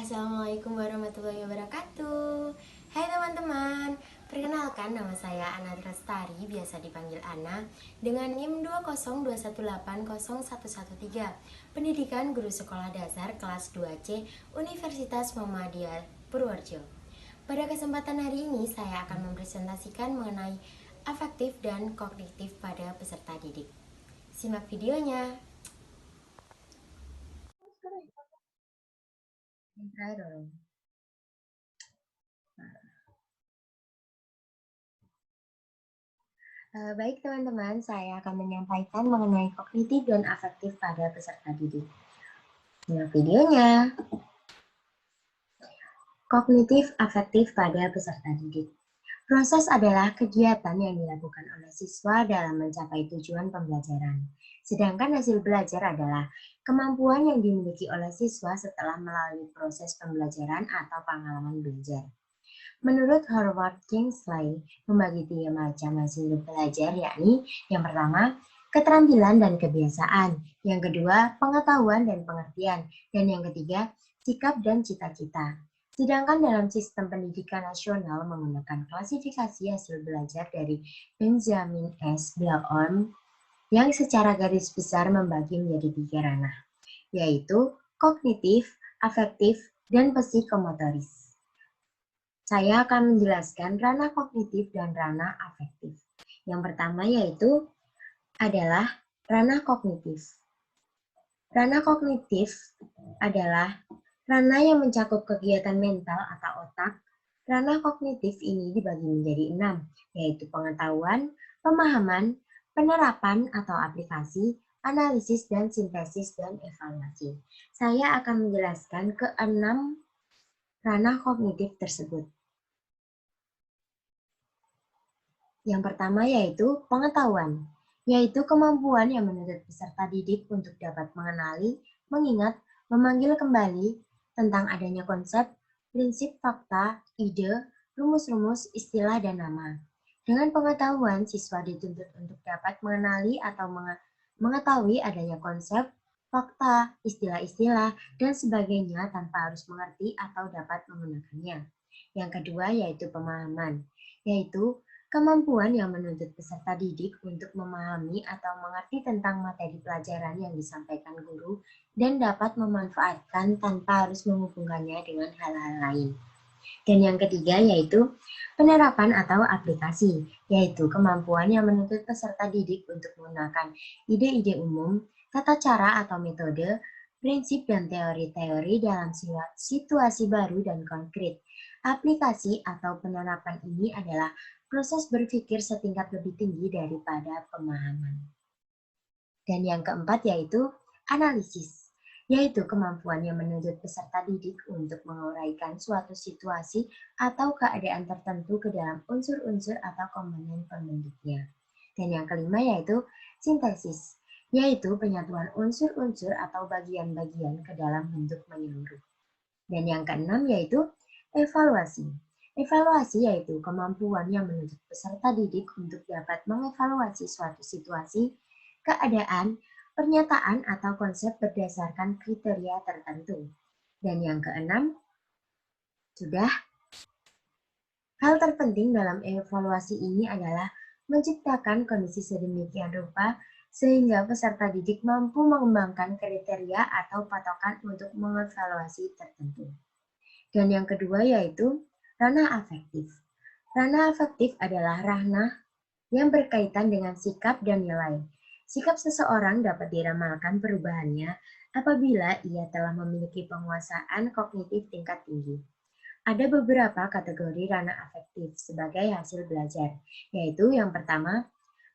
Assalamualaikum warahmatullahi wabarakatuh. Hai teman-teman, perkenalkan nama saya Ana Trastari, biasa dipanggil Ana, dengan NIM 202018013, Pendidikan Guru Sekolah Dasar kelas 2C Universitas Muhammadiyah Purworejo. Pada kesempatan hari ini saya akan mempresentasikan mengenai afektif dan kognitif pada peserta didik. Simak videonya. Baik teman-teman, saya akan menyampaikan mengenai kognitif dan afektif pada peserta didik. Simak videonya. Kognitif afektif pada peserta didik. Proses adalah kegiatan yang dilakukan oleh siswa dalam mencapai tujuan pembelajaran. Sedangkan hasil belajar adalah kemampuan yang dimiliki oleh siswa setelah melalui proses pembelajaran atau pengalaman belajar. Menurut Howard Kingsley, membagi 3 macam hasil belajar, yakni yang pertama, keterampilan dan kebiasaan, yang kedua, pengetahuan dan pengertian, dan yang ketiga, sikap dan cita-cita. Sedangkan dalam sistem pendidikan nasional menggunakan klasifikasi hasil belajar dari Benjamin S. Bellhorn yang secara garis besar membagi menjadi 3 ranah, yaitu kognitif, afektif, dan psikomotoris. Saya akan menjelaskan ranah kognitif dan ranah afektif. Yang pertama yaitu adalah ranah kognitif. Ranah kognitif adalah ranah yang mencakup kegiatan mental atau otak. Ranah kognitif ini dibagi menjadi 6, yaitu pengetahuan, pemahaman, penerapan atau aplikasi, analisis dan sintesis dan evaluasi. Saya akan menjelaskan ke-6 ranah kognitif tersebut. Yang pertama yaitu pengetahuan, yaitu kemampuan yang menuntut peserta didik untuk dapat mengenali, mengingat, memanggil kembali tentang adanya konsep, prinsip, fakta, ide, rumus-rumus, istilah, dan nama. Dengan pengetahuan, siswa dituntut untuk dapat mengenali atau mengetahui adanya konsep, fakta, istilah-istilah, dan sebagainya tanpa harus mengerti atau dapat menggunakannya. Yang kedua yaitu pemahaman, yaitu kemampuan yang menuntut peserta didik untuk memahami atau mengerti tentang materi pelajaran yang disampaikan guru dan dapat memanfaatkan tanpa harus menghubungkannya dengan hal-hal lain. Dan yang ketiga yaitu penerapan atau aplikasi, yaitu kemampuan yang menuntut peserta didik untuk menggunakan ide-ide umum, tata cara atau metode, prinsip dan teori-teori dalam situasi baru dan konkret. Aplikasi atau penerapan ini adalah proses berpikir setingkat lebih tinggi daripada pemahaman. Dan yang keempat yaitu analisis, yaitu kemampuan yang menuntut peserta didik untuk menguraikan suatu situasi atau keadaan tertentu ke dalam unsur-unsur atau komponen pembentuknya. Dan yang kelima yaitu sintesis, yaitu penyatuan unsur-unsur atau bagian-bagian ke dalam bentuk menyeluruh. Dan yang keenam yaitu evaluasi. Evaluasi yaitu kemampuan yang menuntut peserta didik untuk dapat mengevaluasi suatu situasi, keadaan, pernyataan, atau konsep berdasarkan kriteria tertentu. Dan yang keenam, sudah. Hal terpenting dalam evaluasi ini adalah menciptakan kondisi sedemikian rupa sehingga peserta didik mampu mengembangkan kriteria atau patokan untuk mengevaluasi tertentu. Dan yang kedua yaitu ranah afektif. Ranah afektif adalah ranah yang berkaitan dengan sikap dan nilai. Sikap seseorang dapat diramalkan perubahannya apabila ia telah memiliki penguasaan kognitif tingkat tinggi. Ada beberapa kategori ranah afektif sebagai hasil belajar, yaitu yang pertama,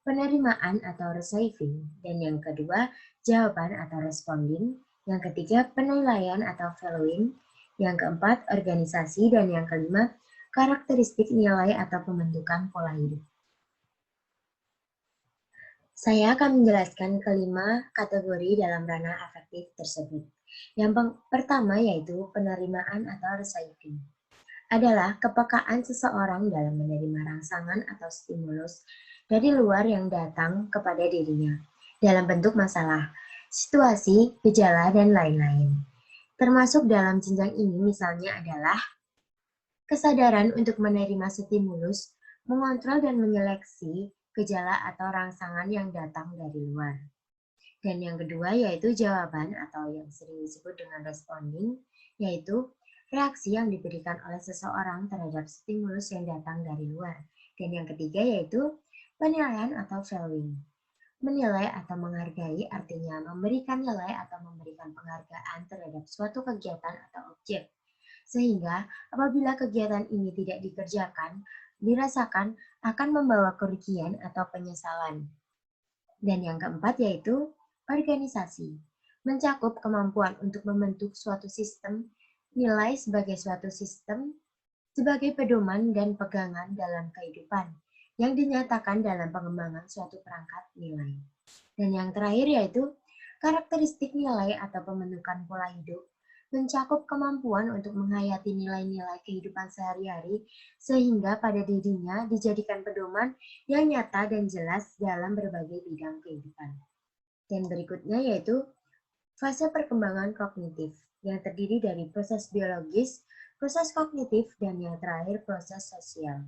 penerimaan atau receiving, dan yang kedua, jawaban atau responding, yang ketiga, penilaian atau valuing, yang keempat, organisasi, dan yang kelima, karakteristik nilai atau pembentukan pola hidup. Saya akan menjelaskan kelima kategori dalam ranah afektif tersebut. Yang pertama yaitu penerimaan atau receiving. Adalah kepekaan seseorang dalam menerima rangsangan atau stimulus dari luar yang datang kepada dirinya dalam bentuk masalah, situasi, gejala, dan lain-lain. Termasuk dalam jenjang ini misalnya adalah kesadaran untuk menerima stimulus, mengontrol dan menyeleksi gejala atau rangsangan yang datang dari luar. Dan yang kedua yaitu jawaban atau yang sering disebut dengan responding, yaitu reaksi yang diberikan oleh seseorang terhadap stimulus yang datang dari luar. Dan yang ketiga yaitu penilaian atau valuing. Menilai atau menghargai artinya memberikan nilai atau memberikan penghargaan terhadap suatu kegiatan atau objek. Sehingga apabila kegiatan ini tidak dikerjakan, dirasakan akan membawa kerugian atau penyesalan. Dan yang keempat yaitu organisasi. Mencakup kemampuan untuk membentuk suatu sistem, nilai sebagai suatu sistem, sebagai pedoman dan pegangan dalam kehidupan yang dinyatakan dalam pengembangan suatu perangkat nilai. Dan yang terakhir yaitu karakteristik nilai atau pembentukan pola hidup, mencakup kemampuan untuk menghayati nilai-nilai kehidupan sehari-hari sehingga pada dirinya dijadikan pedoman yang nyata dan jelas dalam berbagai bidang kehidupan. Dan berikutnya yaitu fase perkembangan kognitif yang terdiri dari proses biologis, proses kognitif, dan yang terakhir proses sosial.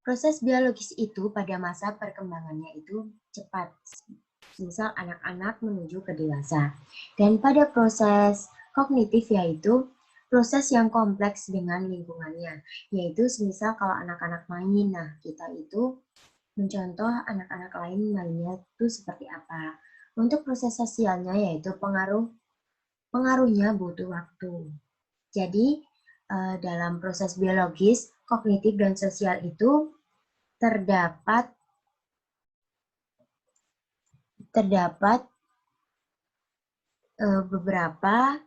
Proses biologis itu pada masa perkembangannya itu cepat, misal anak-anak menuju ke dewasa. Dan pada proses kognitif yaitu proses yang kompleks dengan lingkungannya, yaitu semisal kalau anak-anak main, nah kita itu mencontoh anak-anak lain mainnya itu seperti apa. Untuk proses sosialnya yaitu pengaruhnya butuh waktu. Jadi dalam proses biologis, kognitif, dan sosial itu terdapat beberapa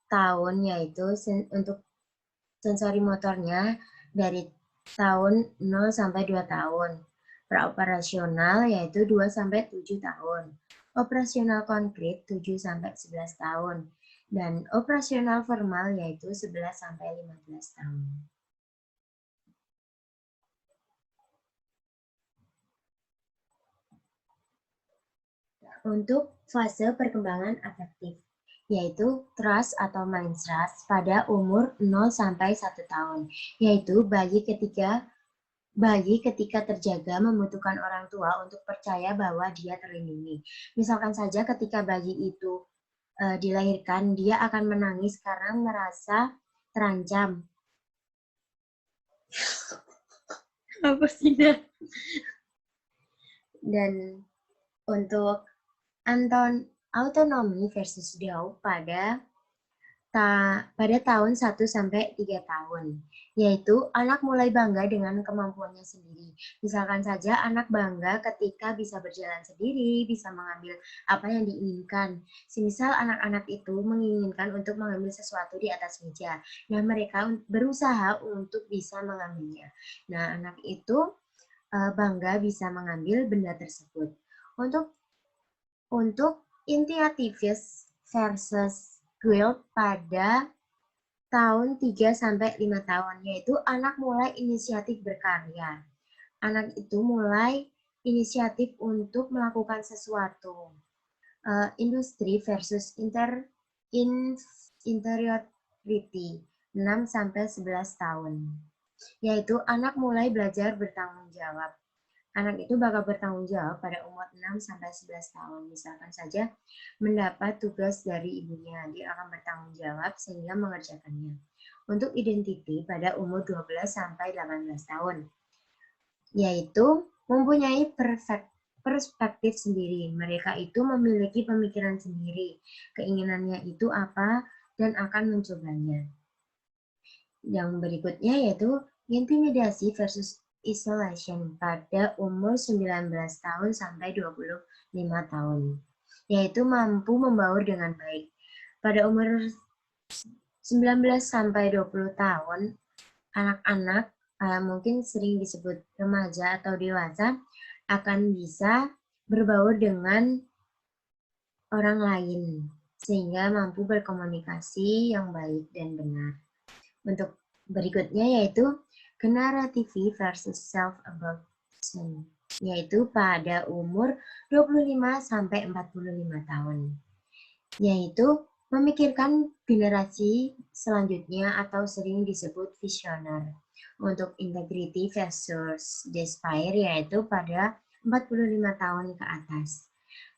tahun, yaitu untuk sensori motornya dari tahun 0 sampai 2 tahun. Praoperasional yaitu 2 sampai 7 tahun. Operasional konkret 7 sampai 11 tahun. Dan operasional formal yaitu 11 sampai 15 tahun. Untuk fase perkembangan afektif, yaitu trust atau mind trust pada umur 0 sampai 1 tahun, yaitu bayi ketika terjaga membutuhkan orang tua untuk percaya bahwa dia terlindungi. Misalkan saja ketika bayi itu dilahirkan, dia akan menangis karena merasa terancam. Apa sih? Dan untuk autonomi versus DAO pada tahun 1 sampai 3 tahun, yaitu anak mulai bangga dengan kemampuannya sendiri. Misalkan saja anak bangga ketika bisa berjalan sendiri, bisa mengambil apa yang diinginkan. Semisal anak-anak itu menginginkan untuk mengambil sesuatu di atas meja. Nah, mereka berusaha untuk bisa mengambilnya. Nah, anak itu bangga bisa mengambil benda tersebut. Untuk initiativis versus guild pada tahun 3 sampai 5 tahun, yaitu anak mulai inisiatif berkarya. Anak itu mulai inisiatif untuk melakukan sesuatu. Industri versus interiority 6 sampai 11 tahun, yaitu anak mulai belajar bertanggung jawab. Anak itu bakal bertanggung jawab pada umur 6 sampai 11 tahun. Misalkan saja mendapat tugas dari ibunya, dia akan bertanggung jawab sehingga mengerjakannya. Untuk identiti pada umur 12 sampai 18 tahun, yaitu mempunyai perspektif sendiri. Mereka itu memiliki pemikiran sendiri, keinginannya itu apa dan akan mencobanya. Yang berikutnya yaitu intimidasi versus isolation pada umur 19 tahun sampai 25 tahun, yaitu mampu membaur dengan baik. Pada umur 19 sampai 20 tahun, anak-anak mungkin sering disebut remaja atau dewasa akan bisa berbaur dengan orang lain sehingga mampu berkomunikasi yang baik dan benar. Untuk berikutnya yaitu generativi versus self-absorption. yaitu pada umur 25-45 tahun, yaitu memikirkan generasi selanjutnya atau sering disebut visioner. Untuk integrity versus despair yaitu pada 45 tahun ke atas.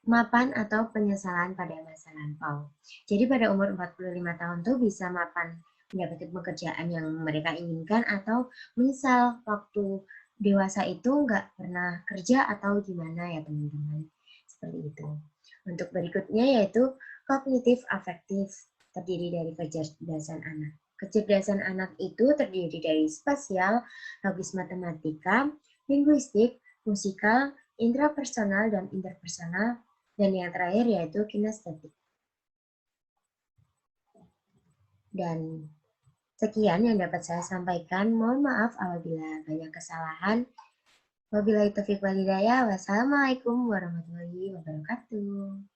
Mapan atau penyesalan pada masa lampau. Jadi pada umur 45 tahun tuh bisa mapan mendapatkan pekerjaan yang mereka inginkan atau menyesal waktu dewasa itu nggak pernah kerja atau gimana ya teman-teman. Seperti itu. Untuk berikutnya yaitu kognitif afektif, terdiri dari kecerdasan anak. Kecerdasan anak itu terdiri dari spasial, logis matematika, linguistik, musikal, intrapersonal dan interpersonal, dan yang terakhir yaitu kinestetik. Dan sekian yang dapat saya sampaikan. Mohon maaf apabila banyak kesalahan. Wabillahi taufiq walhidayah. Wassalamualaikum warahmatullahi wabarakatuh.